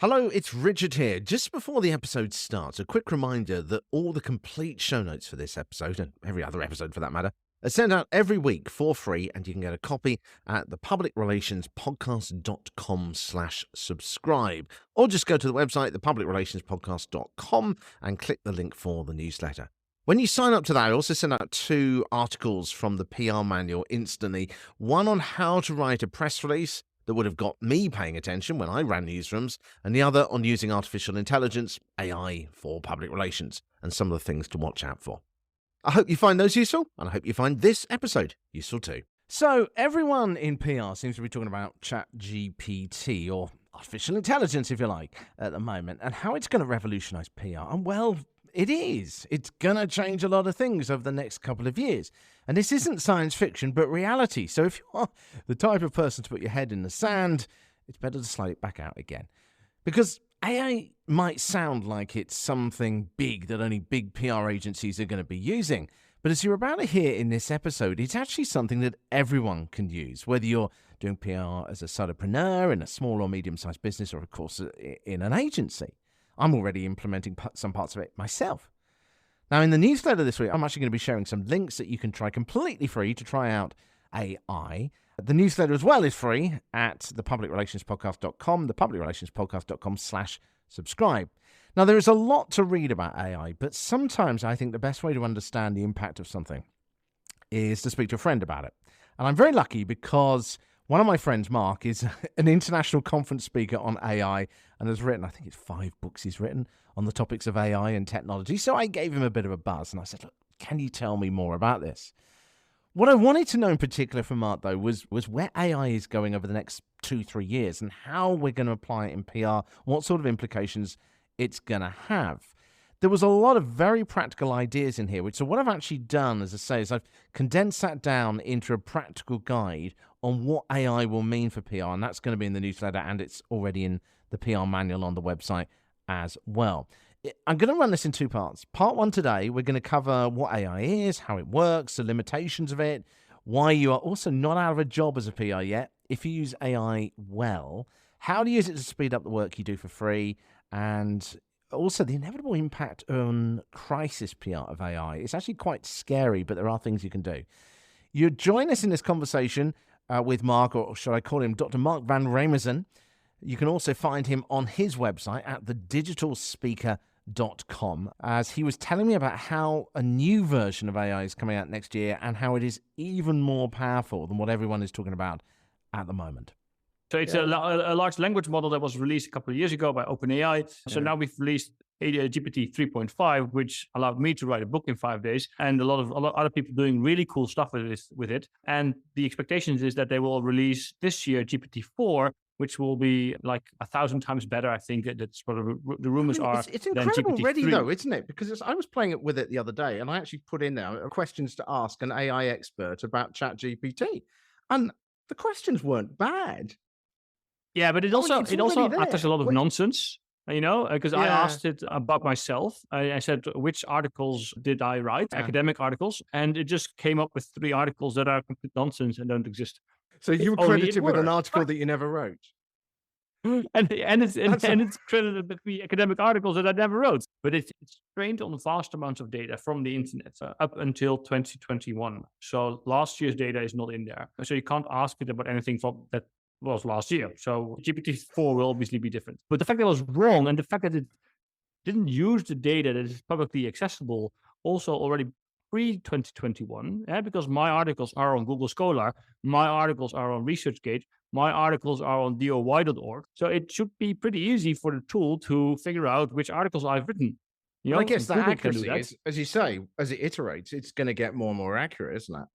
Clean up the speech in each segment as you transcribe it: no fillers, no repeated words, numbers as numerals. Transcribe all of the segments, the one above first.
Hello, it's Richard here. Just before the episode starts, a quick reminder that all the complete show notes for this episode, and every other episode for that matter, are sent out every week for free, and you can get a copy at thepublicrelationspodcast.com/subscribe, or just go to the website, thepublicrelationspodcast.com, and click the link for the newsletter. When you sign up to that, I also send out 2 articles from the PR manual instantly, one on how to write a press release that would have got me paying attention when I ran newsrooms, and the other on using artificial intelligence, AI, for public relations, and some of the things to watch out for. I hope you find those useful, and I hope you find this episode useful too. So, everyone in PR seems to be talking about ChatGPT, or artificial intelligence, if you like, at the moment, and how it's going to revolutionize PR. And well, it is. It's going to change a lot of things over the next couple of years. And this isn't science fiction, but reality. So if you are the type of person to put your head in the sand, it's better to slide it back out again. Because AI might sound like it's something big that only big PR agencies are going to be using. But as you're about to hear in this episode, it's actually something that everyone can use, whether you're doing PR as a solopreneur in a small or medium-sized business, or of course in an agency. I'm already implementing some parts of it myself. Now, in the newsletter this week, I'm actually going to be sharing some links that you can try completely free to try out AI. The newsletter as well is free at thepublicrelationspodcast.com, thepublicrelationspodcast.com/subscribe. Now, there is a lot to read about AI, but sometimes I think the best way to understand the impact of something is to speak to a friend about it. And I'm very lucky because one of my friends, Mark, is an international conference speaker on AI and has written, I think it's 5 books he's written on the topics of AI and technology. So I gave him a bit of a buzz and I said, look, can you tell me more about this? What I wanted to know in particular from Mark, though, was where AI is going over the next 2-3 years and how we're going to apply it in PR, what sort of implications it's going to have. There was a lot of very practical ideas in here, so what I've actually done, as I say, is I've condensed that down into a practical guide on what AI will mean for PR, and that's going to be in the newsletter, and it's already in the PR manual on the website as well. I'm going to run this in 2 parts. Part 1 today, we're going to cover what AI is, how it works, the limitations of it, why you are also not out of a job as a PR yet, if you use AI well, how to use it to speed up the work you do for free, and also the inevitable impact on crisis PR of AI. It's actually quite scary, but there are things you can do. You join us in this conversation with Mark, or should I call him Dr. Mark van Rijmenam. You can also find him on his website at thedigitalspeaker.com, as he was telling me about how a new version of AI is coming out next year and how it is even more powerful than what everyone is talking about at the moment. So it's a large language model that was released a couple of years ago by OpenAI. So now we've released GPT 3.5, which allowed me to write a book in 5 days, and a lot of other people doing really cool stuff with it. And the expectations is that they will release this year GPT 4, which will be like 1,000 times better. I think that's what the rumors are. It's incredible already, though, isn't it? Because I was playing it with it the other day, and I actually put in there questions to ask an AI expert about ChatGPT, and the questions weren't bad. Yeah, but it also utters a lot of nonsense, because I asked it about myself. I said, which articles did I write, academic articles, and it just came up with 3 articles that are complete nonsense and don't exist. So you were credited with an article that you never wrote. and it's credited with 3 academic articles that I never wrote. But it's trained on vast amounts of data from the internet up until 2021. So last year's data is not in there. So you can't ask it about anything from that was last year. So GPT-4 will obviously be different. But the fact that it was wrong, and the fact that it didn't use the data that is publicly accessible also already pre-2021, because my articles are on Google Scholar, my articles are on ResearchGate, my articles are on DOY.org. So it should be pretty easy for the tool to figure out which articles I've written. I guess that accuracy is, as you say, as it iterates, it's going to get more and more accurate, isn't it?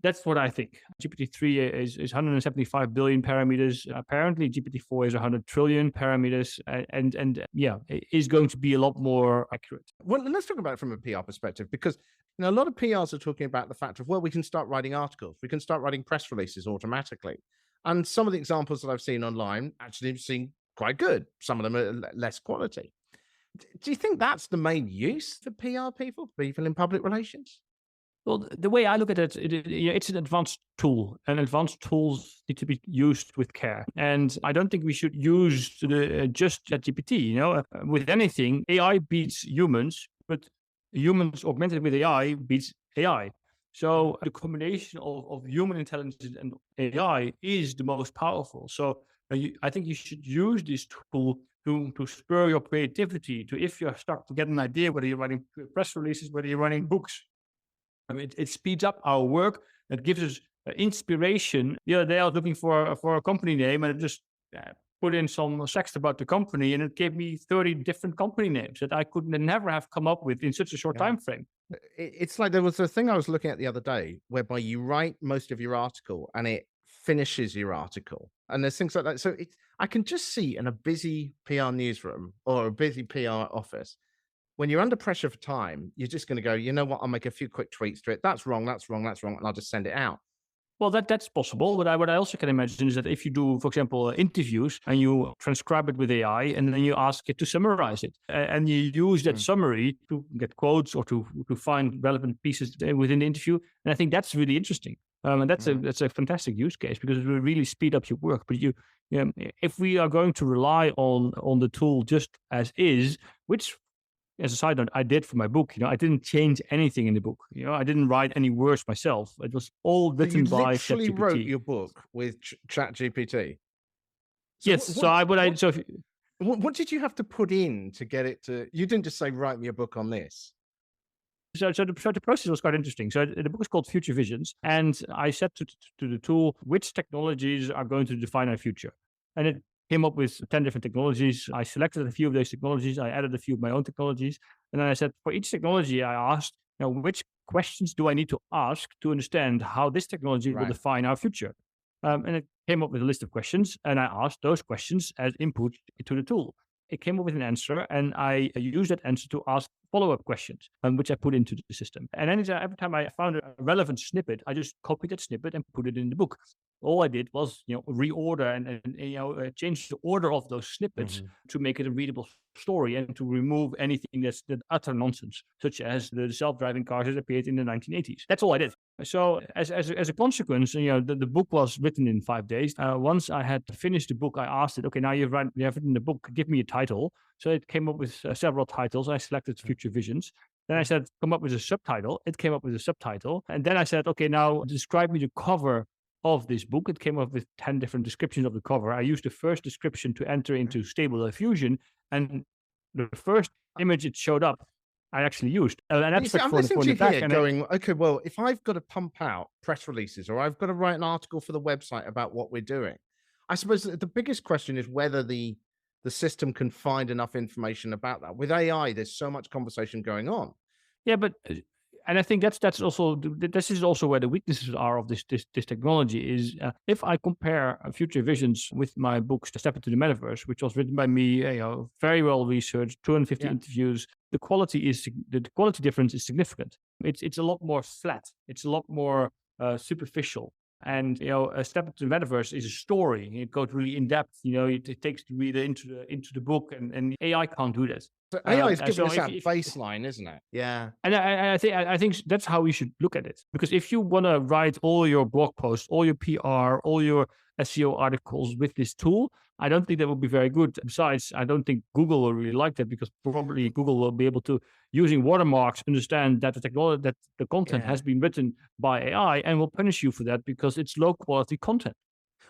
That's what I think. GPT-3 is 175 billion parameters. Apparently, GPT-4 is 100 trillion parameters, and it is going to be a lot more accurate. Well, let's talk about it from a PR perspective, because a lot of PRs are talking about the fact of, well, we can start writing articles, we can start writing press releases automatically. And some of the examples that I've seen online actually seem quite good. Some of them are less quality. Do you think that's the main use for PR people in public relations? Well, the way I look at it, it's an advanced tool, and advanced tools need to be used with care. And I don't think we should use just ChatGPT. With anything, AI beats humans, but humans augmented with AI beats AI. So the combination of human intelligence and AI is the most powerful. So I think you should use this tool to spur your creativity. To if you're stuck to get an idea, whether you're writing press releases, whether you're writing books, I mean, it speeds up our work. It gives us inspiration. They are looking for a company name, and it just put in some text about the company, and it gave me 30 different company names that I could never have come up with in such a short time frame. It's like there was a thing I was looking at the other day whereby you write most of your article and it finishes your article. And there's things like that. So I can just see in a busy PR newsroom or a busy PR office, when you're under pressure for time, you're just going to go, you know what, I'll make a few quick tweaks to it. That's wrong, that's wrong, that's wrong. And I'll just send it out. Well, that's possible. But what I also can imagine is that if you do, for example, interviews and you transcribe it with AI and then you ask it to summarize it, and you use that summary to get quotes or to find relevant pieces within the interview. And I think that's really interesting. And that's a fantastic use case because it will really speed up your work. But if we are going to rely on the tool just as is, which, as a side note, I did for my book. I didn't change anything in the book. I didn't write any words myself. It was all written by ChatGPT. You literally wrote your book with ChatGPT. Yes. What did you have to put in to get it to? You didn't just say, "Write me a book on this." So the process was quite interesting. So the book is called Future Visions, and I said to the tool which technologies are going to define our future, and it came up with 10 different technologies. I selected a few of those technologies. I added a few of my own technologies. And then I said, for each technology, I asked, which questions do I need to ask to understand how this technology will define our future? And it came up with a list of questions. And I asked those questions as input to the tool. It came up with an answer, and I used that answer to ask follow-up questions, which I put into the system. And then every time I found a relevant snippet, I just copied that snippet and put it in the book. All I did was, reorder and change the order of those snippets to make it a readable story and to remove anything that's utter nonsense, such as the self-driving cars that appeared in the 1980s. That's all I did. So as a consequence, the book was written in 5 days. Once I had finished the book, I asked it, okay, now you have written the book, give me a title. So it came up with several titles. I selected Future Visions. Then I said, come up with a subtitle. It came up with a subtitle. And then I said, okay, now describe me the cover of this book. It came up with 10 different descriptions of the cover. I used the first description to enter into Stable Diffusion, and the first image it showed up, I actually used an abstract I'm for listening the back. And going, okay, well, if I've got to pump out press releases or I've got to write an article for the website about what we're doing, I suppose the biggest question is whether the system can find enough information about that. With AI, there's so much conversation going on. Yeah, but and I think that's also this is also where the weaknesses are of this technology is if I compare Future Visions with my books, The Step into the Metaverse, which was written by me, very well researched, 250 interviews. The quality difference is significant. It's a lot more flat. It's a lot more superficial. And A Step into the Metaverse is a story. It goes really in depth. It takes the reader into the book, and AI can't do that. So AI is giving us that baseline, isn't it? Yeah. And I think that's how we should look at it. Because if you want to write all your blog posts, all your PR, all your SEO articles with this tool, I don't think that would be very good. Besides, I don't think Google will really like that because probably Google will be able to, using watermarks, understand that the content has been written by AI and will punish you for that because it's low quality content.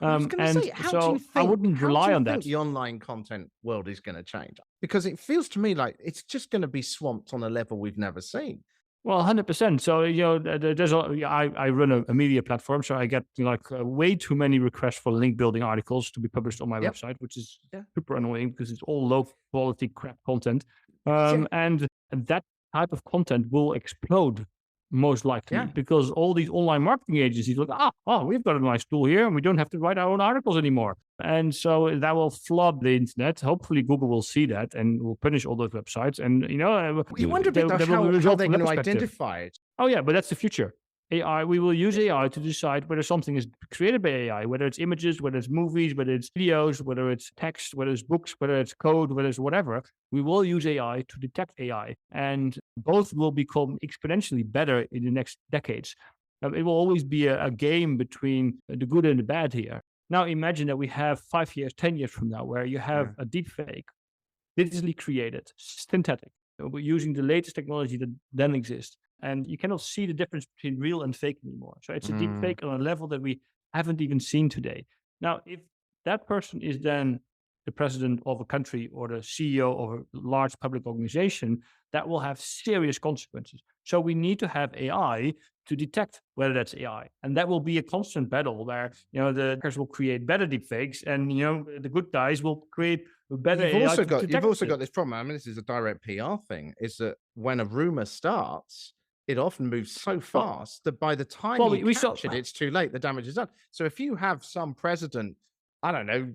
I was going to say, how do you think, I wouldn't rely on that. The online content world is going to change? Because it feels to me like it's just going to be swamped on a level we've never seen. Well, 100%. So, I run a media platform, so I get way too many requests for link building articles to be published on my website, which is super annoying because it's all low quality crap content. And that type of content will explode most likely because all these online marketing agencies look, we've got a nice tool here and we don't have to write our own articles anymore. And so that will flood the internet. Hopefully Google will see that and will punish all those websites. And, you wonder a bit how they're going to identify it. Oh, yeah, but that's the future. AI, we will use AI to decide whether something is created by AI, whether it's images, whether it's movies, whether it's videos, whether it's text, whether it's books, whether it's code, whether it's whatever. We will use AI to detect AI, and both will become exponentially better in the next decades. It will always be a game between the good and the bad here. Now imagine that we have 5 years, 10 years from now, where you have a deep fake, digitally created, synthetic, using the latest technology that then exists. And you cannot see the difference between real and fake anymore. So it's a deep fake on a level that we haven't even seen today. Now, if that person is then the president of a country or the CEO of a large public organization, that will have serious consequences. So we need to have AI to detect whether that's AI. And that will be a constant battle where, the hackers will create better deepfakes and, the good guys will create better You've AI also to got detect it. this problem. I mean, this is a direct PR thing, is that when a rumor starts, it often moves so fast that by the time Well, you we saw. catch it, it's too late. The damage is done. So if you have some president, I don't know,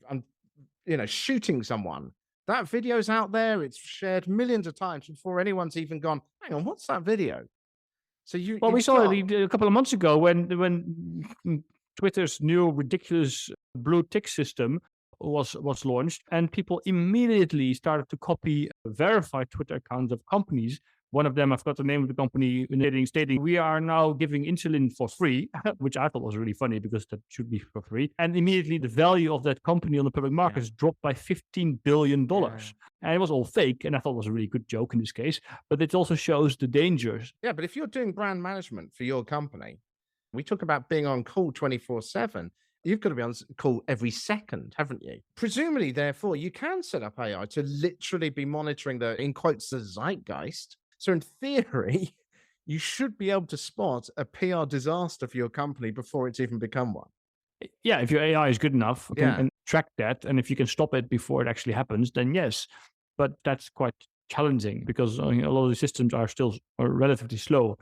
shooting someone, that video's out there. It's shared millions of times before anyone's even gone, hang on, what's that video? So Well, we you've saw got, it a couple of months ago when Twitter's new ridiculous blue tick system was launched, and people immediately started to copy verified Twitter accounts of companies. One of them, I forgot the name of the company, stating we are now giving insulin for free, which I thought was really funny because that should be for free. And immediately the value of that company on the public markets dropped by $15 billion. And it was all fake. And I thought it was a really good joke in this case, but it also shows the dangers. Yeah, but if you're doing brand management for your company, we talk about being on call 24/7. You've got to be on call every second, haven't you? Presumably, therefore, you can set up AI to literally be monitoring in quotes, the zeitgeist. So in theory, you should be able to spot a PR disaster for your company before it's even become one. Yeah, if your AI is good enough Yeah. and track that, and if you can stop it before it actually happens, then yes. But that's quite challenging because a lot of the systems are still relatively slow.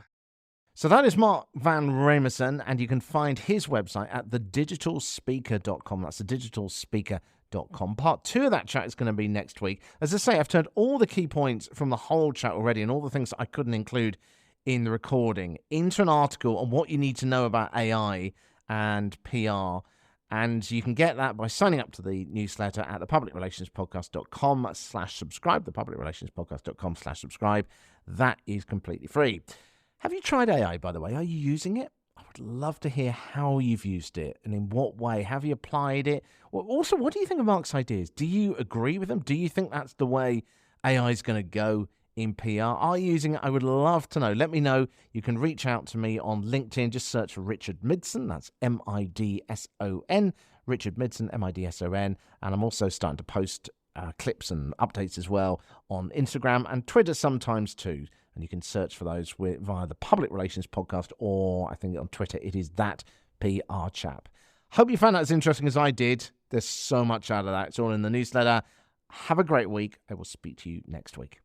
So that is Mark van Rijmenam, and you can find his website at thedigitalspeaker.com. That's thedigitalspeaker.com. Part 2 of that chat is going to be next week. As I say, I've turned all the key points from the whole chat already and all the things that I couldn't include in the recording into an article on what you need to know about AI and PR. And you can get that by signing up to the newsletter at thepublicrelationspodcast.com/subscribe, thepublicrelationspodcast.com/subscribe. That is completely free. Have you tried AI, by the way? Are you using it? I would love to hear how you've used it and in what way. Have you applied it? Well, also, what do you think of Mark's ideas? Do you agree with them? Do you think that's the way AI is going to go in PR? Are you using it? I would love to know. Let me know. You can reach out to me on LinkedIn. Just search for Richard Midson. That's Midson. Richard Midson, Midson. And I'm also starting to post clips and updates as well on Instagram and Twitter sometimes too. And you can search for those via the Public Relations Podcast, or I think on Twitter it is that PR chap. Hope you found that as interesting as I did. There's so much out of that. It's all in the newsletter. Have a great week. I will speak to you next week.